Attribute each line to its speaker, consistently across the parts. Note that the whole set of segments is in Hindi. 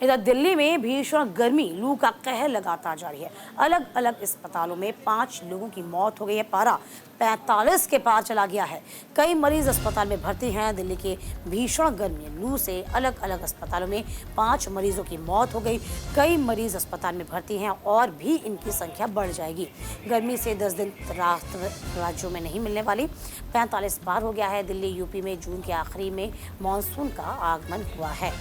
Speaker 1: इधर दिल्ली में भीषण गर्मी, लू का कहर लगातार जारी है। अलग अलग अस्पतालों में 5 लोगों की मौत हो गई है। पारा 45 के पार चला गया है। कई मरीज अस्पताल में भर्ती हैं। दिल्ली के भीषण गर्मी लू से अलग अलग अस्पतालों में 5 मरीजों की मौत हो गई। कई मरीज अस्पताल में भर्ती हैं और भी इनकी संख्या बढ़ जाएगी। गर्मी से 10 दिन राहत राज्यों में नहीं मिलने वाली। 45 पार हो गया है। दिल्ली यूपी में जून के आखिरी में मानसून का आगमन हुआ है।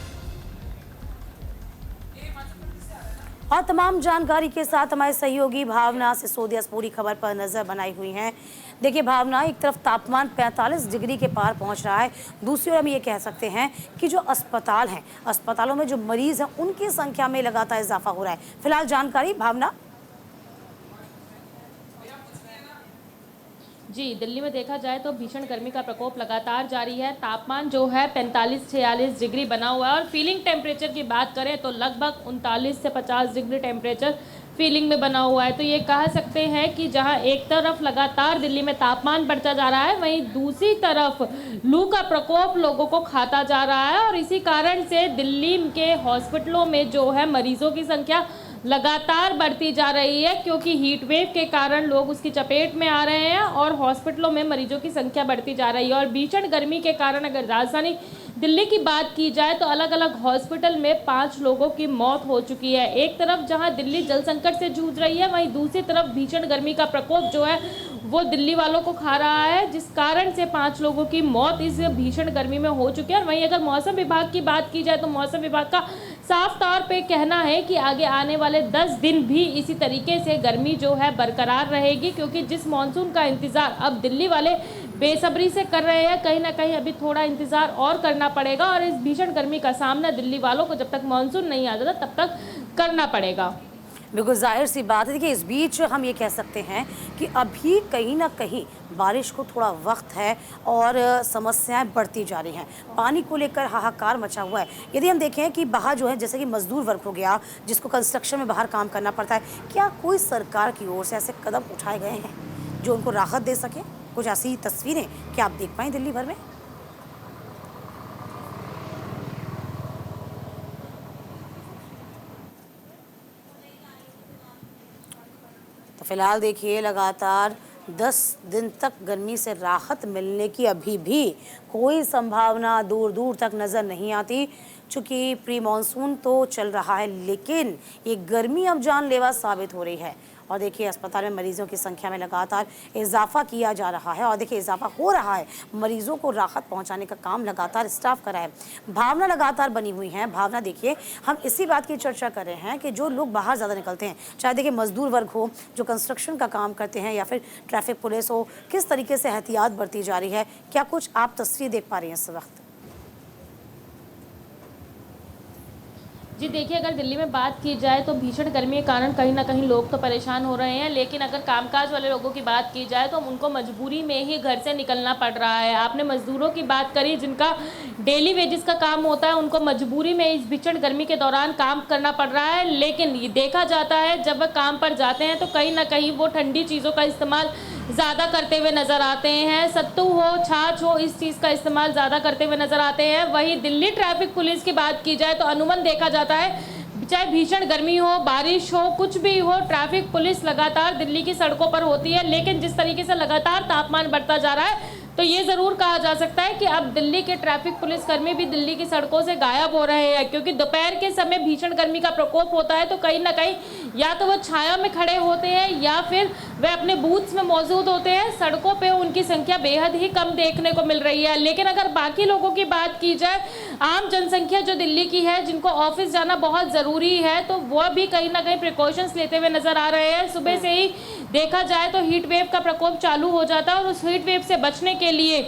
Speaker 1: और तमाम जानकारी के साथ हमारे सहयोगी भावना सिसोदिया पूरी खबर पर नजर बनाई हुई हैं। देखिए भावना, एक तरफ तापमान 45 डिग्री के पार पहुंच रहा है, दूसरी ओर हम ये कह सकते हैं कि जो अस्पताल हैं, अस्पतालों में जो मरीज हैं उनकी संख्या में लगातार इजाफा हो रहा है। फिलहाल जानकारी भावना।
Speaker 2: जी, दिल्ली में देखा जाए तो भीषण गर्मी का प्रकोप लगातार जारी है। तापमान जो है 45-46 डिग्री बना हुआ है और फीलिंग टेम्परेचर की बात करें तो लगभग 39 से 50 डिग्री टेम्परेचर फीलिंग में बना हुआ है। तो ये कह सकते हैं कि जहां एक तरफ लगातार दिल्ली में तापमान बढ़ता जा रहा है, वहीं दूसरी तरफ लू का प्रकोप लोगों को खाता जा रहा है और इसी कारण से दिल्ली के हॉस्पिटलों में जो है मरीजों की संख्या लगातार बढ़ती जा रही है, क्योंकि हीट वेव के कारण लोग उसकी चपेट में आ रहे हैं और हॉस्पिटलों में मरीजों की संख्या बढ़ती जा रही है। और भीषण गर्मी के कारण अगर राजधानी दिल्ली की बात की जाए तो अलग अलग हॉस्पिटल में 5 लोगों की मौत हो चुकी है। एक तरफ जहां दिल्ली जल संकट से जूझ रही है, वहीं दूसरी तरफ भीषण गर्मी का प्रकोप जो है वो दिल्ली वालों को खा रहा है, जिस कारण से 5 लोगों की मौत इस भीषण गर्मी में हो चुकी है। और वहीं अगर मौसम विभाग की बात की जाए तो मौसम विभाग का साफ तौर पे कहना है कि आगे आने वाले 10 दिन भी इसी तरीके से गर्मी जो है बरकरार रहेगी, क्योंकि जिस मानसून का इंतजार अब दिल्ली वाले बेसब्री से कर रहे हैं, कहीं ना कहीं अभी थोड़ा इंतजार और करना पड़ेगा और इस भीषण गर्मी का सामना दिल्ली वालों को जब तक मानसून नहीं आ जाता तब तक करना पड़ेगा।
Speaker 1: बिल्कुल जाहिर सी बात है। देखिए इस बीच हम ये कह सकते हैं कि अभी कहीं ना कहीं बारिश को थोड़ा वक्त है और समस्याएं बढ़ती जा रही हैं। पानी को लेकर हाहाकार मचा हुआ है। यदि हम देखें कि बाहर जो है, जैसे कि मजदूर वर्ग हो गया जिसको कंस्ट्रक्शन में बाहर काम करना पड़ता है, क्या कोई सरकार की ओर से ऐसे कदम उठाए गए हैं जो उनको राहत दे सके? कुछ ऐसी तस्वीरें क्या आप देख पाएँ दिल्ली भर में? तो फिलहाल देखिए लगातार 10 दिन तक गर्मी से राहत मिलने की अभी भी कोई संभावना दूर दूर तक नज़र नहीं आती। चूँकि प्री मानसून तो चल रहा है, लेकिन ये गर्मी अब जानलेवा साबित हो रही है। और देखिए अस्पताल में मरीजों की संख्या में लगातार इजाफा किया जा रहा है और देखिए इजाफा हो रहा है। मरीजों को राहत पहुंचाने का काम लगातार स्टाफ कर रहा है। भावना लगातार बनी हुई है। भावना देखिए, हम इसी बात की चर्चा कर रहे हैं कि जो लोग बाहर ज़्यादा निकलते हैं, चाहे देखिए मजदूर वर्ग हो, जो कंस्ट्रक्शन का काम करते हैं, या फिर ट्रैफिक पुलिस हो, किस तरीके से एहतियात बरती जा रही है? क्या कुछ आप तस्वीर देख पा रही हैं इस वक्त?
Speaker 2: जी देखिए, अगर दिल्ली में बात की जाए तो भीषण गर्मी के कारण कहीं ना कहीं लोग तो परेशान हो रहे हैं, लेकिन अगर कामकाज वाले लोगों की बात की जाए तो उनको मजबूरी में ही घर से निकलना पड़ रहा है। आपने मजदूरों की बात करी, जिनका डेली वेजेस का काम होता है, उनको मजबूरी में इस भीषण गर्मी के दौरान काम करना पड़ रहा है। लेकिन ये देखा जाता है जब वह काम पर जाते हैं तो कहीं ना कहीं वो ठंडी चीज़ों का इस्तेमाल ज़्यादा करते हुए नज़र आते हैं। सत्तू हो, छाछ हो, इस चीज़ का इस्तेमाल ज़्यादा करते हुए नज़र आते हैं। वहीं दिल्ली ट्रैफिक पुलिस की बात की जाए तो अमूमन देखा जाता है, चाहे भीषण गर्मी हो, बारिश हो, कुछ भी हो, ट्रैफिक पुलिस लगातार दिल्ली की सड़कों पर होती है। लेकिन जिस तरीके से लगातार तापमान बढ़ता जा रहा है तो ये ज़रूर कहा जा सकता है कि अब दिल्ली के ट्रैफिक पुलिसकर्मी भी दिल्ली की सड़कों से गायब हो रहे हैं, क्योंकि दोपहर के समय भीषण गर्मी का प्रकोप होता है तो कहीं ना कहीं या तो वो छाया में खड़े होते हैं या फिर वे अपने बूथ्स में मौजूद होते हैं। सड़कों पे उनकी संख्या बेहद ही कम देखने को मिल रही है। लेकिन अगर बाकी लोगों की बात की जाए, आम जनसंख्या जो दिल्ली की है, जिनको ऑफिस जाना बहुत ज़रूरी है, तो वह भी कहीं ना कहीं प्रिकॉशंस लेते हुए नज़र आ रहे हैं। सुबह से ही देखा जाए तो हीट वेव का प्रकोप चालू हो जाता है और उस हीट वेव से बचने के लिए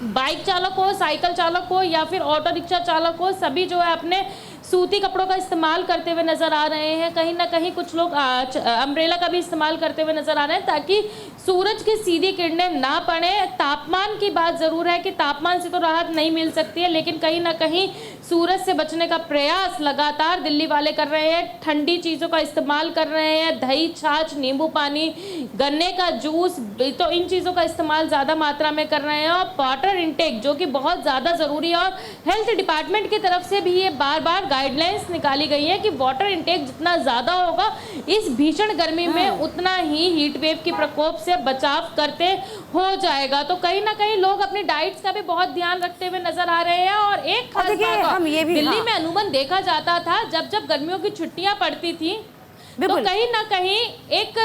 Speaker 2: बाइक चालक हो, साइकिल चालक हो या फिर ऑटो रिक्शा चालक हो, सभी जो है अपने सूती कपड़ों का इस्तेमाल करते हुए नज़र आ रहे हैं। कहीं ना कहीं कुछ लोग अम्ब्रेला का भी इस्तेमाल करते हुए नज़र आ रहे हैं ताकि सूरज की सीधी किरणें ना पड़े। तापमान की बात ज़रूर है कि तापमान से तो राहत नहीं मिल सकती है, लेकिन कहीं ना कहीं सूरज से बचने का प्रयास लगातार दिल्ली वाले कर रहे हैं। ठंडी चीज़ों का इस्तेमाल कर रहे हैं, दही, छाछ, नींबू पानी, गन्ने का जूस, तो इन चीज़ों का इस्तेमाल ज़्यादा मात्रा में कर रहे हैं। और वाटर इनटेक जो कि बहुत ज़्यादा ज़रूरी है और हेल्थ डिपार्टमेंट की तरफ से भी ये बार बार गाइडलाइंस निकाली गई है कि वाटर इनटेक जितना ज़्यादा होगा इस भीषण गर्मी में उतना ही हीट वेव के प्रकोप से बचाव करते हो जाएगा। तो कहीं ना कहीं लोग अपनी डाइट्स का भी बहुत ध्यान रखते हुए नजर आ रहे हैं। और एक खास बात
Speaker 1: हम ये भी
Speaker 2: दिल्ली में अमूमन देखा जाता था जब जब गर्मियों की छुट्टियां पड़ती थी तो कहीं ना कहीं एक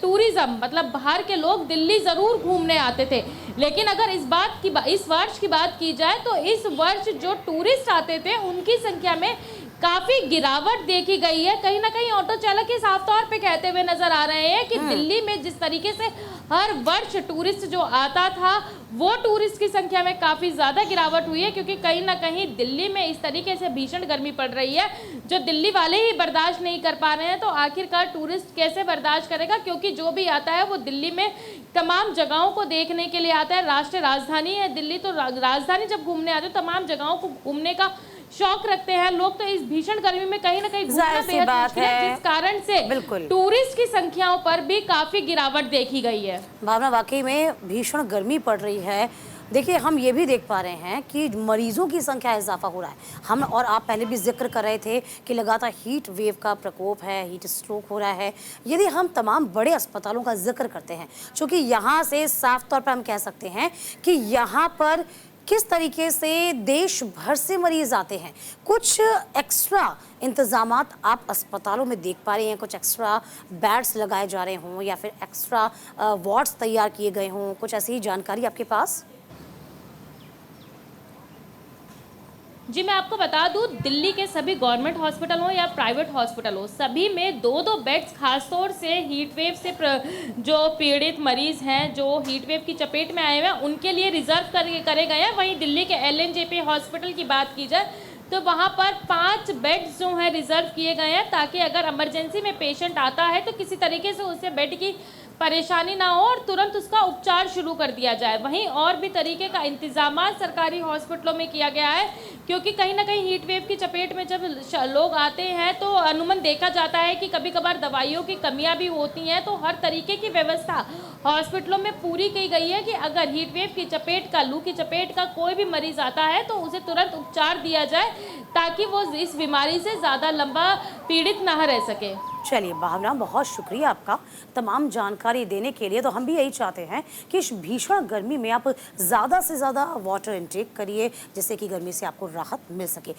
Speaker 2: टूरिज्म मतलब बाहर के लोग दिल्ली जरूर घूमने आते थे। लेकिन अगर इस वर्ष की बात की जाए तो इस वर्ष जो टूरिस्ट आते थे उनकी संख्या में काफी गिरावट देखी गई है। कहीं ना कहीं ऑटो चालक ही साफ तौर पे कहते हुए नजर आ रहे हैं कि दिल्ली में जिस तरीके से हर वर्ष टूरिस्ट जो आता था वो टूरिस्ट की संख्या में काफी ज्यादा गिरावट हुई है, क्योंकि कहीं ना कहीं दिल्ली में इस तरीके से भीषण गर्मी पड़ रही है जो दिल्ली वाले ही बर्दाश्त नहीं कर पा रहे हैं। तो आखिरकार टूरिस्ट कैसे बर्दाश्त करेगा, क्योंकि जो भी आता है वो दिल्ली में तमाम जगहों को देखने के लिए आता है। राष्ट्रीय राजधानी है दिल्ली, तो राजधानी जब घूमने आते हैं तमाम जगहों को घूमने का शौक रखते हैं लोग। तो इस भीषण गर्मी में कहीं ना कहीं घूमना बेहद मुश्किल है, जिस कारण से टूरिस्ट की संख्याओं पर भी काफी गिरावट देखी गई है।
Speaker 1: भावना, वाकई में भीषण गर्मी पड़ रही है। देखिए, हम ये भी देख पा रहे हैं कि मरीजों की संख्या इजाफा हो रहा है। हम और आप पहले भी जिक्र कर रहे थे कि लगातार हीट वेव का प्रकोप है, हीट स्ट्रोक हो रहा है। यदि हम तमाम बड़े अस्पतालों का जिक्र करते हैं, क्योंकि यहाँ से साफ तौर पर हम कह सकते हैं कि यहाँ पर किस तरीके से देश भर से मरीज आते हैं। कुछ एक्स्ट्रा इंतजामात आप अस्पतालों में देख पा रहे हैं, कुछ एक्स्ट्रा बेड्स लगाए जा रहे हों या फिर एक्स्ट्रा वार्ड्स तैयार किए गए हों, कुछ ऐसी जानकारी आपके पास?
Speaker 2: जी, मैं आपको बता दूं, दिल्ली के सभी गवर्नमेंट हॉस्पिटल हो या प्राइवेट हॉस्पिटल हो, सभी में 2-2 बेड्स खासतौर से हीट वेव से जो पीड़ित मरीज हैं, जो हीट वेव की चपेट में आए हुए हैं, उनके लिए रिजर्व करे गए हैं। वहीं दिल्ली के LNJP हॉस्पिटल की बात की जाए तो वहाँ पर 5 बेड्स जो हैं रिजर्व किए गए हैं, ताकि अगर इमरजेंसी में पेशेंट आता है तो किसी तरीके से उसे बेड की परेशानी ना हो और तुरंत उसका उपचार शुरू कर दिया जाए। वहीं और भी तरीके का इंतजाम सरकारी हॉस्पिटलों में किया गया है, क्योंकि कहीं ना कहीं हीट वेव की चपेट में जब लोग आते हैं तो अमूमन देखा जाता है कि कभी कभार दवाइयों की कमियां भी होती हैं। तो हर तरीके की व्यवस्था हॉस्पिटलों में पूरी की गई है कि अगर हीट वेव की चपेट का, लू की चपेट का कोई भी मरीज आता है तो उसे तुरंत उपचार दिया जाए, ताकि वो इस बीमारी से ज़्यादा लंबा पीड़ित ना रह सके।
Speaker 1: चलिए भावना, बहुत शुक्रिया आपका तमाम जानकारी देने के लिए। तो हम भी यही चाहते हैं कि इस भीषण गर्मी में आप ज़्यादा से ज़्यादा वाटर इंटेक करिए, जिससे कि गर्मी से आपको राहत मिल सके।